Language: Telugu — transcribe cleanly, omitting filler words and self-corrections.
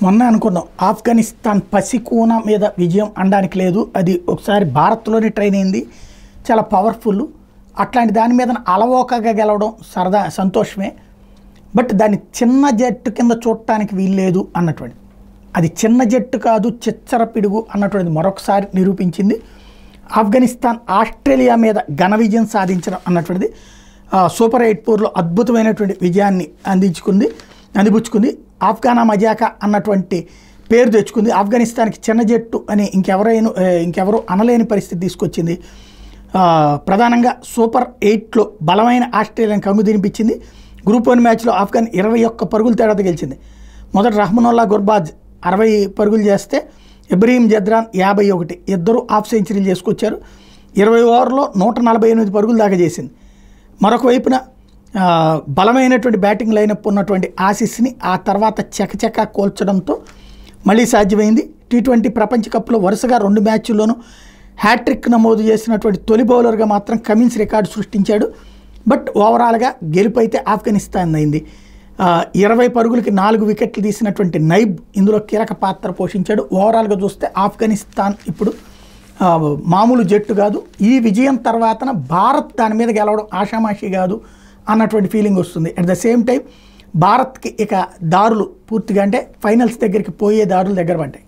మొన్న అనుకున్నాం ఆఫ్ఘనిస్తాన్ పసికూన మీద విజయం అనడానికి లేదు, అది ఒకసారి భారత్లోనే ట్రైన్ అయింది, చాలా పవర్ఫుల్, అట్లాంటి దాని మీద అలవోకగా గెలవడం సరదా సంతోషమే, బట్ దాన్ని చిన్న జట్టు కింద చూడటానికి వీల్లేదు అన్నటువంటి, అది చిన్న జట్టు కాదు చిచ్చర పిడుగు అన్నటువంటిది మరొకసారి నిరూపించింది. ఆఫ్ఘనిస్తాన్ ఆస్ట్రేలియా మీద ఘన విజయం సాధించడం అన్నటువంటిది సూపర్ 8 పోర్లో అద్భుతమైనటువంటి విజయాన్ని అందిపుచ్చుకుంది. ఆఫ్ఘానా మజాకా అన్నటువంటి పేరు తెచ్చుకుంది. ఆఫ్ఘనిస్తాన్కి చిన్న జట్టు అని ఇంకెవరూ అనలేని పరిస్థితి తీసుకొచ్చింది. ప్రధానంగా సూపర్ 8లో బలమైన ఆస్ట్రేలియాని కంగు తినిపించింది. గ్రూప్ 1 మ్యాచ్లో ఆఫ్ఘన్ 21 పరుగుల తేడాతో గెలిచింది. మొదట రహమానుల్లా గుర్బాజ్ 60 పరుగులు చేస్తే ఇబ్రహీం జద్రాన్ 51, ఇద్దరు హాఫ్ సెంచరీలు చేసుకొచ్చారు. 20 ఓవర్లో 148 పరుగులు దాకా చేసింది. మరొక వైపున బలమైనటువంటి బ్యాటింగ్ లైనప్ ఉన్నటువంటి ఆసీస్ని ఆ తర్వాత చకచకా కోల్చడంతో మళ్ళీ సాధ్యమైంది. T20 ప్రపంచ కప్లో వరుసగా 2 మ్యాచ్ల్లోనూ హ్యాట్రిక్ నమోదు చేసినటువంటి తొలి బౌలర్గా మాత్రం కమిన్స్ రికార్డు సృష్టించాడు. బట్ ఓవరాల్గా గెలుపు అయితే ఆఫ్ఘనిస్తాన్ అయింది. 20 పరుగులకి 4 వికెట్లు తీసినటువంటి నైబ్ ఇందులో కీలక పాత్ర పోషించాడు. ఓవరాల్గా చూస్తే ఆఫ్ఘనిస్తాన్ ఇప్పుడు మామూలు జట్టు కాదు. ఈ విజయం తర్వాతన భారత్ దాని మీద గెలవడం ఆషామాషి కాదు అన్నటువంటి ఫీలింగ్ వస్తుంది. అట్ ద సేమ్ టైం భారత్కి ఇక దారులు పూర్తిగా అంటే ఫైనల్స్ దగ్గరికి పోయే దారులు దగ్గర పడ్డాయి.